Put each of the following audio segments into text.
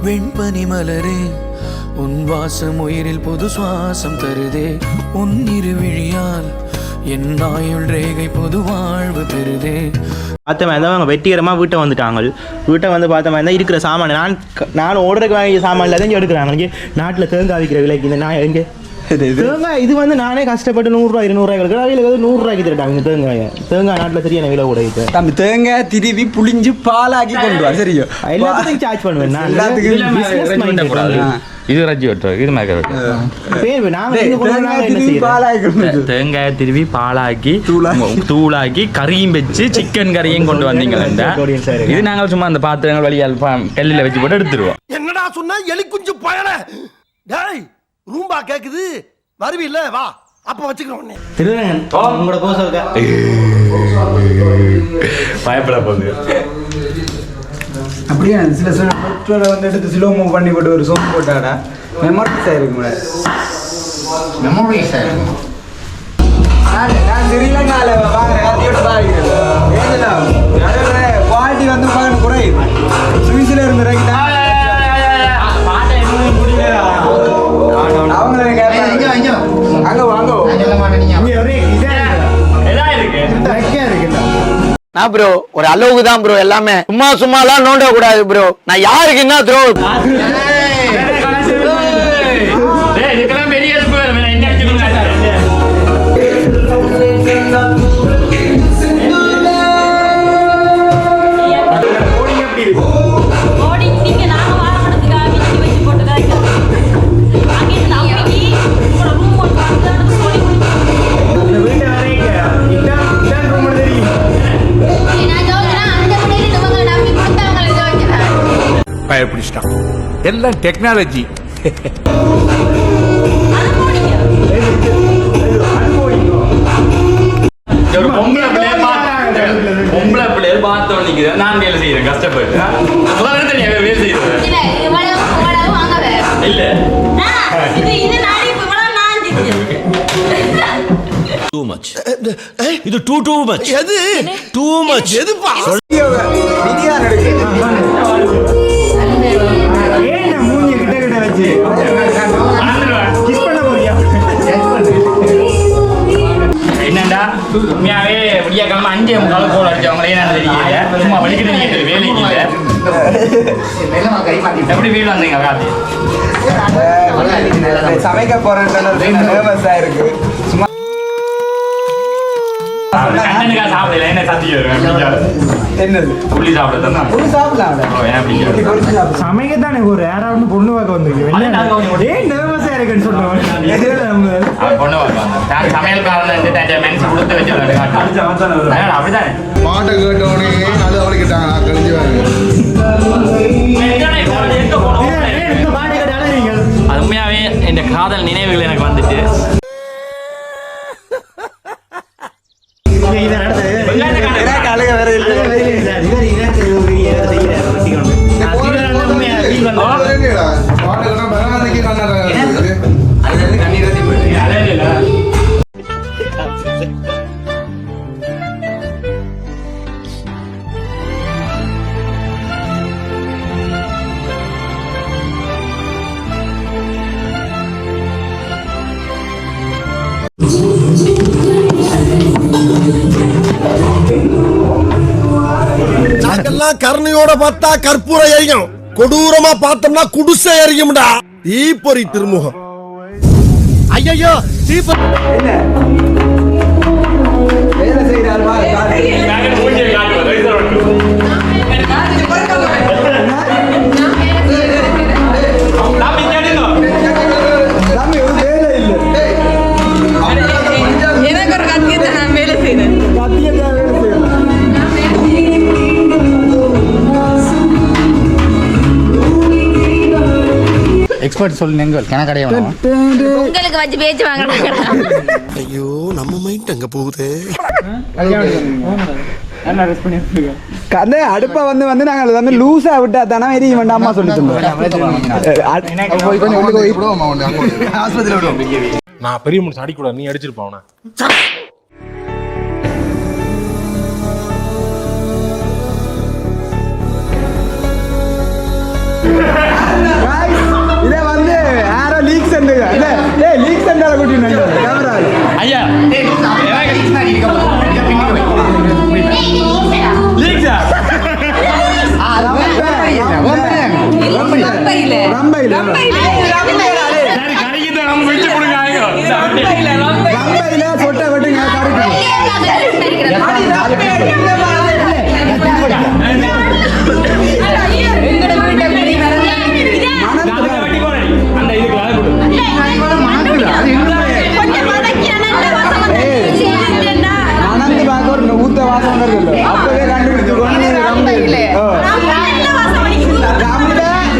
வெண்பனி மலரே உன் வாசம் உயிரில் புது சுவாசம் தருதே உன் இருவிழியால் என் ஆயுள் ரேகை புது வாழ்வு பெறுதே. பார்த்த மாதிரி தான் அவங்க வெற்றிகரமாக வீட்டை வந்துட்டாங்க. வீட்டை வந்து பார்த்த மாதிரி தான் இருக்கிற சாமான் நான் ஓடுறதுக்கு வாங்கிய சாமான் இல்லாத எடுக்கிறாங்க. இங்கே நாட்டில் தேங்காய் விற்கிற விலைக்கு இந்த நான் எங்கே தேங்காய் இது வந்து நானே கஷ்டப்பட்டு 100 200 கிடைக்கும். அவையில் 100 ரூபாய்க்கு தருட்டாங்க. தேங்காய் நாட்டில் சரியான விலை கூட இப்போ தம்பி தேங்காய் திருவி புளிஞ்சு பாலாக்கி கொண்டு வா. சரியா எல்லாத்துக்கும் சார்ஜ் பண்ணுவேன் நான். இது ரஜி வெட்டுறது இது மாதிரி தேங்காய் திருவி பாலாக்கி தூளாக்கி கறியும் வச்சு சிக்கன் கறியும் கொண்டு வந்தீங்களா? இது நாங்கள் சும்மா அந்த பாத்திரங்கள் வழியால் கல்லில் வச்சு போட்டு எடுத்துருவோம். என்னடா சொன்னா எலி குஞ்சு பயல டேய் ரூம்பா கேக்குது வருவில்ல வா அப்ப வச்சுக்கிறோம். உங்களோட கோசம் பயப்பட போகுது. அப்படியே சில பெட்ரோலை வந்து எடுத்து ஸ்லோ மூவ் பண்ணி போட்டு ஒரு சோப்பு போட்டாடா மெமரிஸ் ஆயிருக்கும். மெமரிஸ் ஆயிருக்கும். நான் ஸ்ரீலங்காவில் குவாலிட்டி வந்து பார்க்கணும் குறையுது. சுவிஸில் இருந்து அவங்க அங்கே வாங்க ப்ரோ ஒரு அளவுக்கு தான் ப்ரோ. எல்லாமே சும்மாலாம் நோண்ட கூடாது ப்ரோ. நான் யாருக்கு என்ன த்ரோ பயப்பிடிச்சிட்டான். எல்லாம் டெக்னாலஜி. பொம்பளை பிள்ளைகள் பார்த்தோம் நிக்கிறேன். நான் வேலை செய்யறேன் கஷ்டப்பட்டு வேலை செய்யறேன் இல்ல டூ மச். இது டூ மச். எது டூ மச்? எதுப்பா என்னண்டா உண்மையாவே விடியக்கிழமை 5:45 கோல் அடிச்சவங்களே நான் தெரியல. சும்மா வலிக்கிட்டு நீங்க வேலைக்கு இல்லை. எப்படி வீடு வந்தீங்க காத்தி சமைக்க போறேன்னு இருக்கு. சும்மா சாப்பிடல என்ன என்னது புள்ளி சாப்பிடத்தான் சமைக்கத்தானே ஒரு யாராவது பொண்ணு பார்க்க வந்துருக்கு. பொண்ணு பார்க்க சமையல்காரன் மனசு கொடுத்து வச்சிருக்காங்க. அப்படிதான் பாட்டை கேட்டோடனே அது அவளுக்கிட்டாங்க அது உண்மையாவே இந்த காதல் நினைவுகள் எனக்கு வந்துட்டு கருணையோட பார்த்தா கற்பூர எரியும், கொடூரமா பார்த்தோம்னா குடிசை எரியும்டா. தீப்பொறி திருமுகம். ஐயோ தீப்பொறி வேலை செய்யறாரு. எக்ஸ்பர்ட் சொல்லி எங்கள் கணக்கடைய வேணும் உங்களுக்கு வச்சு பேச்சு வாங்க. ஐயோ நம்ம மைண்ட் அங்க போகுது. அந்த அடுப்பை வந்து நாங்கள் வந்து லூஸா விட்டா தானே எரிய வேண்டாம் அம்மா சொல்லி நான் பெரிய மனுஷன் அடிக்கூடாது, நீ அடிச்சிருப்பா அவனை. இதை வந்து யாரோ லீக் சென்டர் லீக் சென்டர் கூட்டிட்டு கேமரா ஐயா சொட்ட வெட்டுங்க மணந்து பார்க்க ஒரு ஊத்த வாசம் இருக்குல்ல அப்பவே கண்டுபிடிச்சு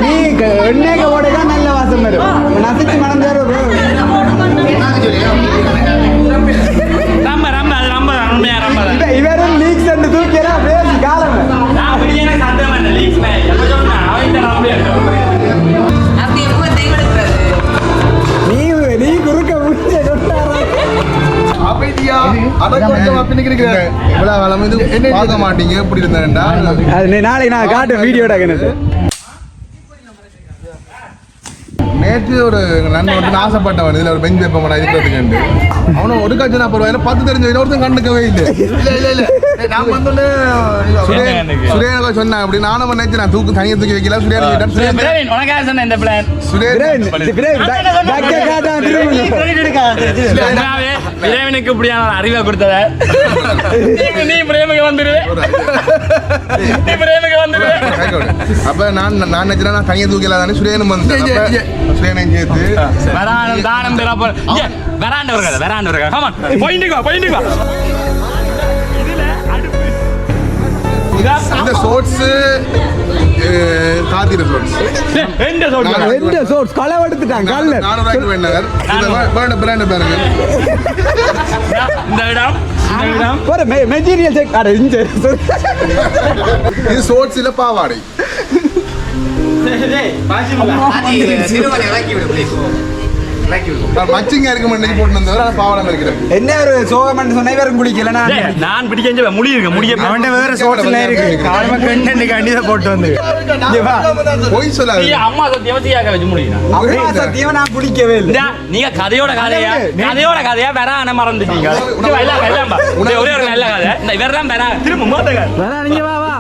நீ எண்ணெய்க்கு ஓடைக்கா நல்ல வாசம் வரும் நசிச்சு மணந்து வரும் இவரும் லீக்ஸ் என்று தூக்கியெல்லாம் பேசி காலம் நீ குறுக்க முடிச்ச அமைதியா அதை கொஞ்சம் அப்படி இவ்வளவு வளம் இது பார்க்க மாட்டீங்க எப்படி இருந்தேன்டா அது நாளைக்கு நான் காட்டு வீடியோட எனக்கு நேற்று ஒரு நண்பன் வந்து ஆசைப்பட்டவன் இதுல ஒரு பெஞ்ச் வைப்ப மாட்டா இருக்கிறதுக்கு அவனும் ஒரு காட்சி நான் பரவாயில்ல 10 தெரிஞ்ச இன்னொருத்தன் கண்டுக்கவே இல்லை இல்ல நான் வந்து சுரேனுக்கு சொன்னேன் அப்படி நானும் நினைச்சு நான் தனியாக தூக்கி வைக்கல சுரேனுக்கு இப்படியான அறிவை கொடுத்தத நீ பிரேமுக்கு வந்துரு அப்ப நான் நினைச்சேன் நான் தனியாக தூக்கல தானே சுரேனும் வந்து சுரேனையும் சேர்த்து தானம் வராண்ட வருங்க போயிட்டு இந்த சோர்ஸ் காத்திர சோர்ஸ் எந்த சோர்ஸ் களவெடுத்துட்டாங்க கல்ல 400 ரூபாய்க்கு வேண்டவர் இந்த பிராண்ட் பாருங்க இந்த இடம் ஒரு மெட்டீரியல் செக் அட இங்க இது சோர்ஸ் இல்ல பாவாடை மச்சிங்க இருக்க மாட்டேங்க போட்டு வந்தவர் பாவாடை இருக்கிறேன் என்ன ஒரு சோகமன் சொன்ன வேறும் குடிக்கல நான் பிடிக்க முடி இருக்கு முடிய அவன்கிட்ட வேற சோர்ஸ்ல இருக்கு காலமா கண்டென்ட் கண்டிப்பா போட்டு வந்து போய் சொல்லாது அம்மா சத்தியவதியாக வச்சு முடியும் அம்மா சத்தியம் நான் குடிக்கவே இல்லை நீங்க கதையோட கதையா வேற மறந்துட்டீங்க ஒரே ஒரு நல்ல கதை இவரெல்லாம் வேற திரும்ப நீங்க வா வா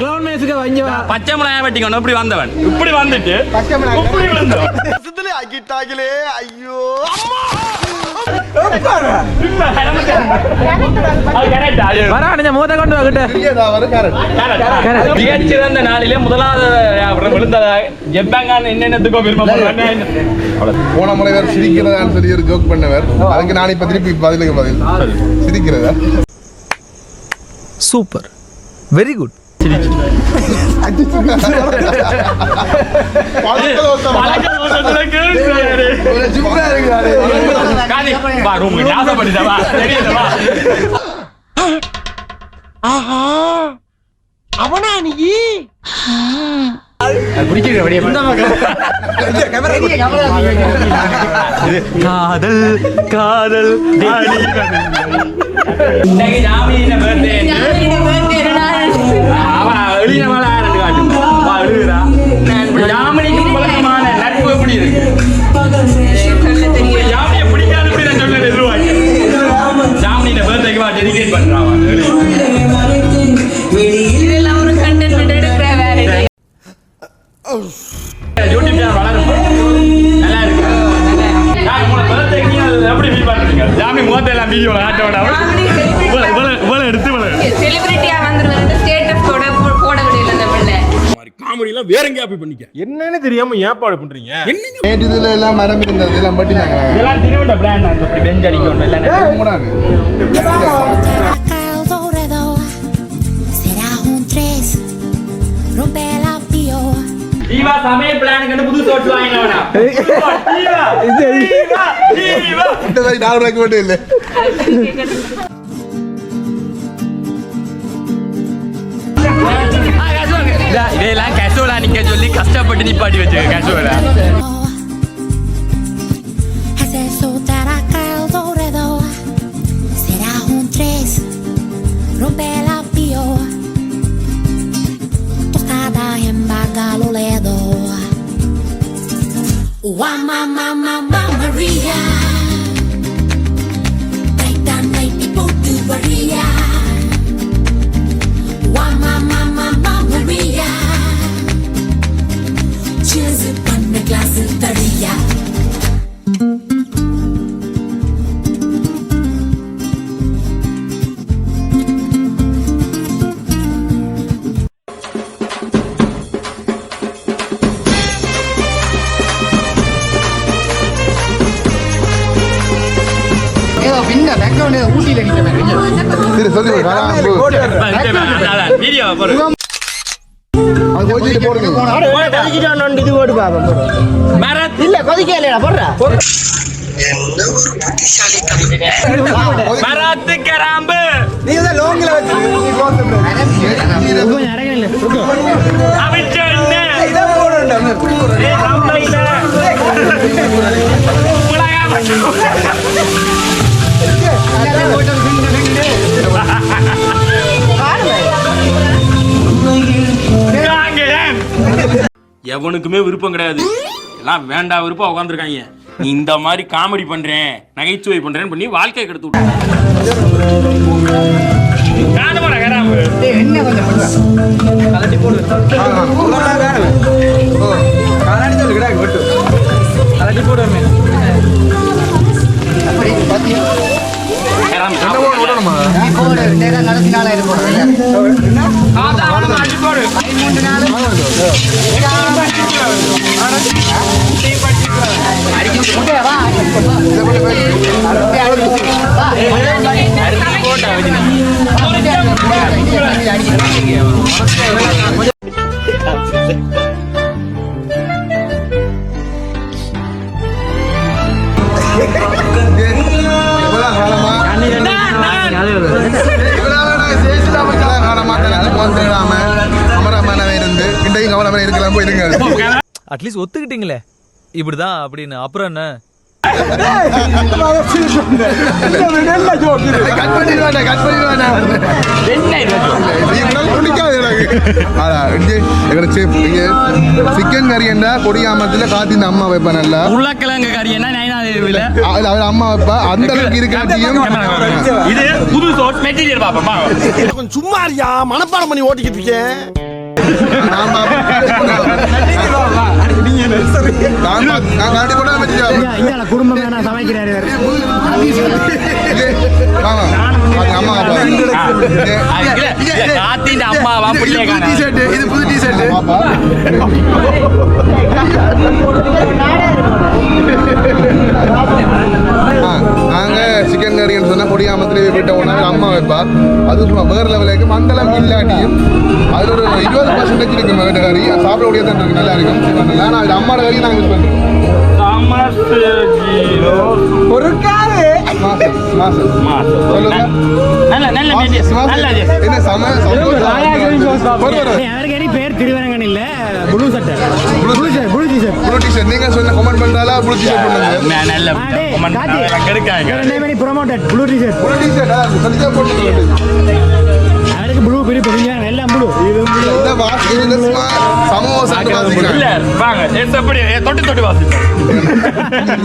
கிளவுன் மேஸ்க்கு வங்க வா பச்சை மிளகாய் வெட்டிக்கணும் இப்படி வந்தவன் இப்படி வந்துட்டு பச்சை மிளகாய் இப்படி விழுந்தவன் ஆகிட்டாங்களே ஐயோ சிறந்த நாளிலே முதலாவது என்னென்னத்துக்கோ போன முறை வேற சிரிக்கிறதான்னு சொல்லி ஒரு ஜோக் பண்ணவர் அதுக்கு நான் இப்ப திருப்பி பதில் சிரிக்கிறதா சூப்பர், வெரி குட். அவனா நீ காதல் காதல் நட்பு எப்படி இருக்கு பிடிக்காது ஜாமினியில பர்த்டேக்கு வா டெடிகேட் பண்றான் இதெல்லாம் ஒரு கண்டென்ட் எடுக்கிற வேற யூடியூப் சேனல் வளரும் நல்லா இருக்கு நான் உங்க பர்த்டேக்கு எப்படி ஃபீல் பண்றீங்க ஜாமி மோதெல்லாம் வீடியோல ஆட்டோட இவ்வளவு எடுத்து செலிபிரிட்டியா வந்துருவாங்க ஸ்டேட்டஸ் போட முடியல அந்த பிள்ளை காமெடிலாம் வேற எங்கேயா போய் பண்ணிக்க என்னன்னு தெரியாம ஏற்பாடு பண்றீங்க நேற்று இதுல எல்லாம் மரம் இருந்தது எல்லாம் பட்டினாங்க இதெல்லாம் திருவிட பிளான் நான் இப்படி பெஞ்ச் அடிக்கணும் Será un 3, rompe la pío. Jeeva சமையல் பிளானுக்கு புது சோட்ஸ் வாங்கினவனா இந்த மாதிரி நான் உனக்கு மட்டும் இல்லை இதெல்லாம் கேஷுவலா நிக்க சொல்லி கஷ்டப்பட்டு நிப்பாட்டி வச்சிருக்க கேஷுவலா Hace soltar acá el alrededor. Será un tres. Rompe la pio. Tostada en Bagaloledo. Mamma Maria. Titan night people do Maria. Mamma Maria. Cheers upon the glass of Daria. சரி சொல்லி வீடியோ இது போட்டு பாப்போம் இல்ல கொதிக்கலையா போடுறா மரத்து கராம்பு அவிச்ச எவனுக்குமே விருப்பம் கிடையாது எல்லாம் வேண்டாம் விருப்பம் உட்காந்துருக்காங்க நீ இந்த மாதிரி காமெடி பண்றேன் நகைச்சுவை பண்றேன்னு பண்ணி வாழ்க்கையை கெடுத்து அட்லீஸ்ட் ஒத்துக்கிட்டீங்களே இப்படிதான் அப்படின்னு அப்புறம் என்ன சிக்கன் கறி என்றா கொடியாமத்துல காத்தி இந்த அம்மா வைப்பா நல்லா உருளைக்கிழங்கு கறி என்ன அவர் அம்மா வைப்பா அந்த அளவுக்கு இருக்காட்டியும் இது புது சோர்ஸ் மெட்டீரியல் பாப்பா கொஞ்சம் சும்மா இருக்கியா மனப்பாடம் பண்ணி ஓட்டிக்கிட்டு இருக்கேன் குடும்பம் வேணா சமைக்கிறாரு அம்மாவா இது புது டிஷர்ட் நாங்க சிக்கன் கறின்னு சொன்னா கொடியாமத்திலே போயிட்ட உடனே அம்மா வைப்பா அது சும்மா வேற லெவலுக்கு மண்டலம் இல்லாட்டியும் அது ஒரு 20% இருக்கு வேற கறி சாப்பிடக்கூடிய தான் இருக்கு நல்லா இருக்கும் ஆனால் அது அம்மாவோட கறி நாங்கள் யூஸ் பண்ணுறோம் பேர் திருவரங்கன் இல்ல ப்ளூ சட்டை நீங்க சொன்ன கமெண்ட் பண்றாலா ப்ளூ டி-ஷர்ட் பண்ணுங்க ப்ரோமோட்டட் ப்ளூ டி-ஷர்ட் அவருக்கு ப்ளூ பெரிய பெரிய எல்லாம் ப்ளூ இந்த வாசிக்கிறதுமா சமோசா இல்ல வாங்க எப்படி தொட்டு வாசிப்போம்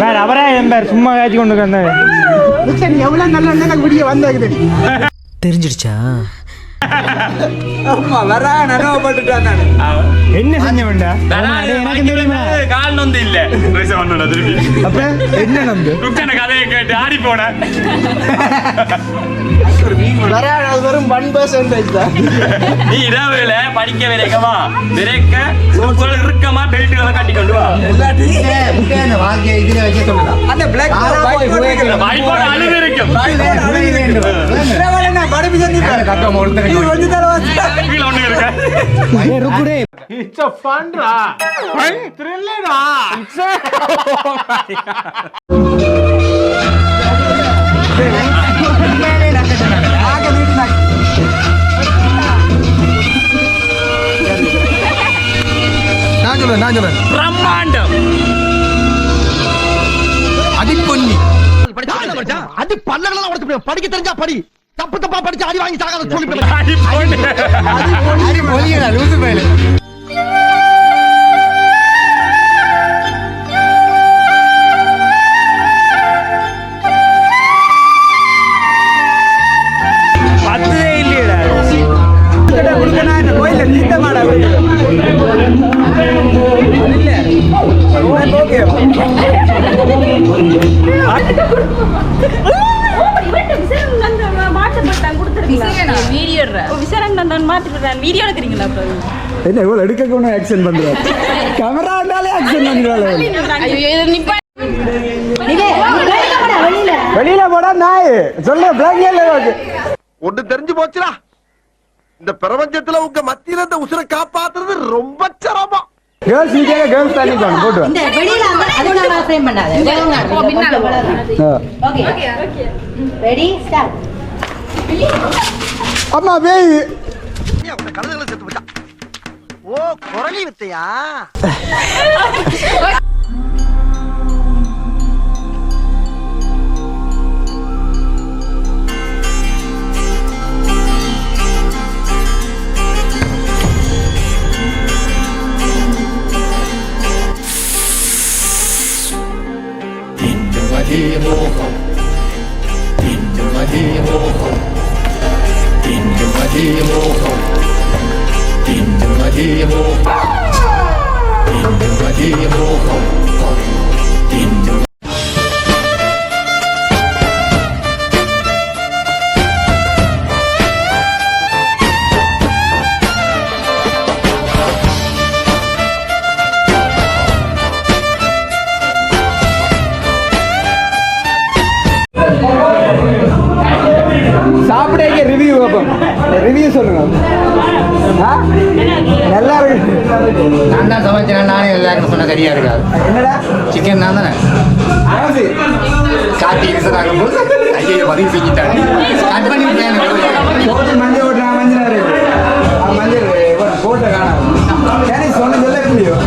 வேற அவரே எம்பேர் சும்மா காய்ச்சி கொண்டு வந்தாரு எவ்வளவு நல்ல வீடியோ வந்தாக்குது தெரிஞ்சிடுச்சா? ஆமா வர நனவப்பட்டுட்டான் நான் என்ன செஞ்ச வேண்டாம் எனக்கு தெரியுமா கால் நொந்து இல்ல திருப்பி அப்ப என்ன நம்பு கதையை கேட்டு ஆடி போன வெறும் 1% தான் நீ இரவுல படிக்க விரைக்கமா விரைக்க இறுக்கமா பெல்ட்டுகளை கட்டி கொண்டு வா அந்த பிளாக் வாய்ப்போட அழுது இருக்கும் கீழே ஒண்ணு இருக்கு It's a fun ra. Fun thriller ra. It's a நான் சொல்றேன் பிரம்மாண்டம் அடிப்பொன்னி அடி பல்லகளெல்லாம் உடைச்சு படிக்க தெரிஞ்சா படி தப்பு தப்பா படிச்சு அடி வாங்கி சாகாத சொல்லி பத்தே இல்லையடா கொடுக்கணும் இந்த கோயில நீட்ட மாடா என்ன இவ்வளவு எடுக்க ஆக்சன் பண்றேன் கேமராண்டாலே ஆக்சன் வெளியில போடா நாய் சொல்ல பிளாக் ஒண்ணு தெரிஞ்சு போச்சுடா இந்த பிரபஞ்சத்துல உங்க மத்தியில இந்த உசுரை காப்பாத்துறது ரொம்ப சிரமம் கேர்ள்ஸ் நீங்க கேர்ள்ஸ் தண்ணி போட்டு இந்த வெளியில அது நான் ஃப்ரேம் பண்ணாத ஓகே ரெடி ஸ்டார்ட் அம்மா பேய் கழுதுகளை செத்து போச்சா ஓ குரலி வித்தையா சாப்பிட ரிவ்யூ பார்ப்போம் ரிவ்யூ சொல்லுங்க நல்லா இருக்கு நான் தான் சமைச்சேன் நானே எல்லாருக்கும் சொன்ன கறியா இருக்காது என்னடா சிக்கன் நான் தானே காட்டி விசதாக்கும் போது ஐயோ பதிவு செஞ்சுட்டாங்க கட் பண்ணி விட்டேன் மஞ்சள் ஓட்டுறா மஞ்சள் இருக்கு மஞ்சள் போட்ட காணும் சரி சொன்ன சொல்ல முடியும்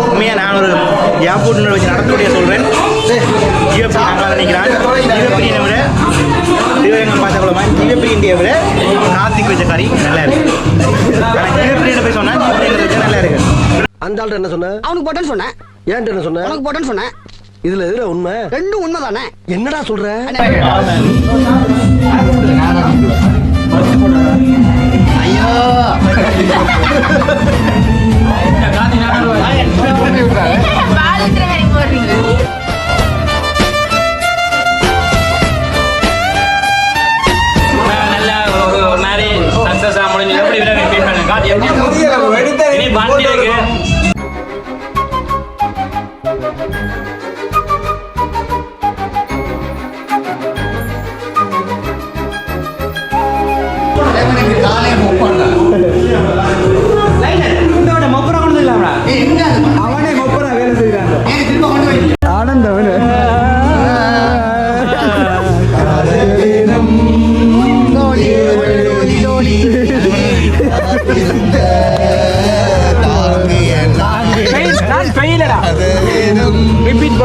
உண்மையாக நான் ஒரு ஏர்போர்ட் வச்சு நடத்தக்கூடிய சொல்கிறேன் ஜியோபி நாங்கள் நினைக்கிறான் ஜியோபியை விட சிவகங்கை பார்த்தாக்குள்ள ஜியோபி இந்தியை விட நாத்திக்கு வச்ச கறி நல்லா இருக்கு ஆனால் ஜியோபியை போய் சொன்னால் ஜியோபி வச்ச நல்லா இருக்கு அந்த ஆள்கிட்ட என்ன சொன்ன அவனுக்கு போட்டேன்னு சொன்னேன் ஏன்ட்டு என்ன சொன்ன உனக்கு போட்டேன்னு சொன்னேன் இதுல எதுல உண்மை ரெண்டும் உண்மை தானே என்னடா சொல்ற ஐயோ நல்ல ஒரு மாதிரி சக்சஸா முடிஞ்சு எப்படி ஃபீல் பண்ணுங்க இனி பாட்டி இருக்கு அவனே மொப்பரா வேலை செய்யறாங்க ஆனந்தவனு ரிப்பீட்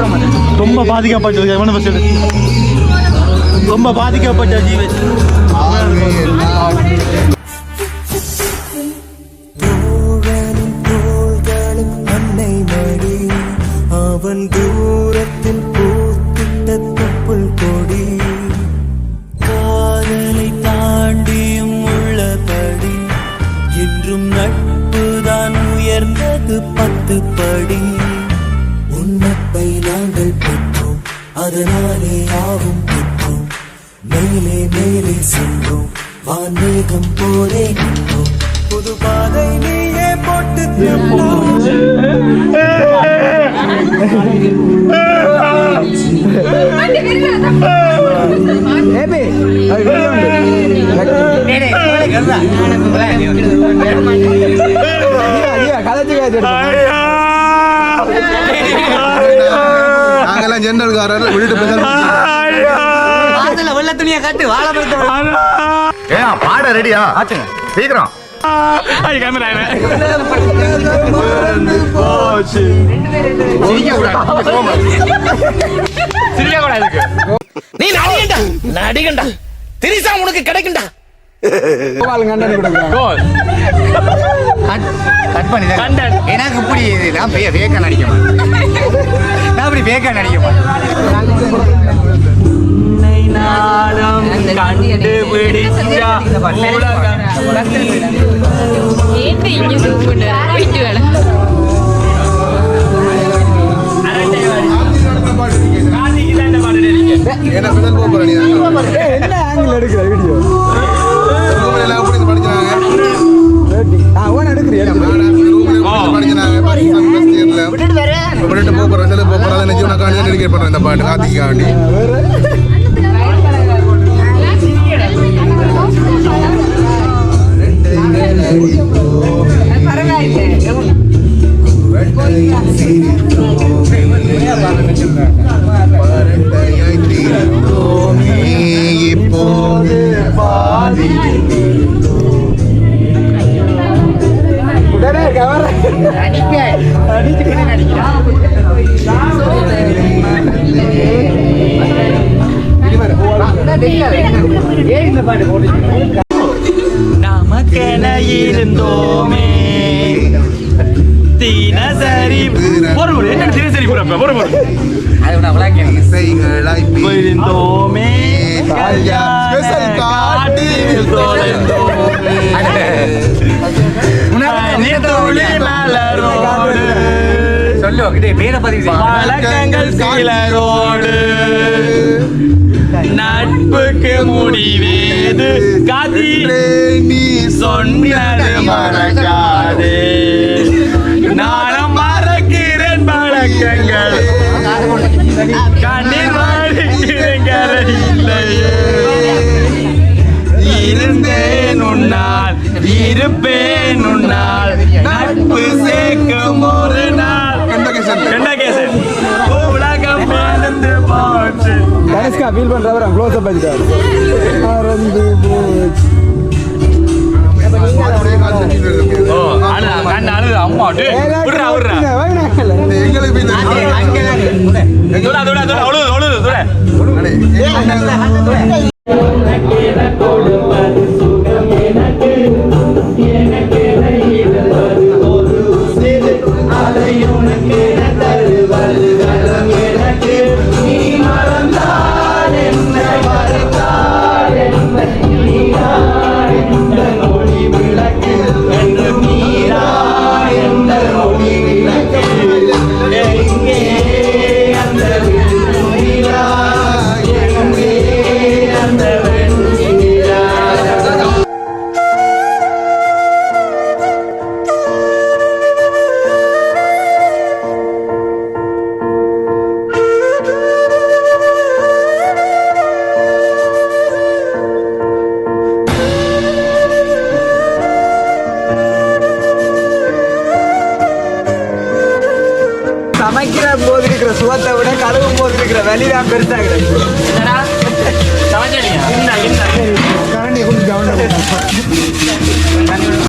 பாதிக்கப்பட்டது ரொம்ப பாதிக்கப்பட்ட ஜீவன். அவன் தூரத்தில் பூத்திட்ட தொப்புள் கொடி காதலை தாண்டியும் உள்ளபடி என்றும் நட்புதான் உயர்ந்தது 10 படி. உன்னப்பை நாங்கள் பெற்றோம் அதனாலே யாவும் பெற்றோம் மேலே மேலே சென்றோம் வான்மேகம் போலே நின்றோம் புது பாதை நீயே போட்டு நாங்கெல்லாம் ஜெனரல்காரர் விட்டுட்டு வெள்ள துணியை கட்டு வாழை பாட ரெடியா சீக்கிரம் நீ நடிகண்டா நடிகண்டா திரிசா உனக்கு கிடைக்கும்டா. எனக்கு இப்படி நான் பேக்க நடிக்க மாட்டேன். நான் அப்படி பேக்க நடிக்க மாட்டேன். என்ன ஆங்கிள் எடுக்கிற வீடியோ இந்த பாட்டு கார்த்திகாண்டி நமக்கென இருந்தோமே தினசரி தினசரி இருந்தோமே பழக்கங்கள் சிலரோடு நட்புக்கு முடிவேது கதிரே நீ சொன்னது மறக்காதே நானும் மறக்கிறேன் பழக்கங்கள் கண்ணீர் மறக்கிறேன் இல்லையே இருந்தேன் உன்னால் இருப்பேன் உன்னால் நட்பு சேர்க்கும் ஒரு நாள் உலகம் வாழ்ந்து போச்சு ஃபீல் பண்றவர க்ளோஸ் அப் பண்ணிட்டாரு அம்மா சமைக்கிற போது இருக்கிற சுகத்தை விட கழுவும் போது இருக்கிற வலிதான் பெருசாகிறது.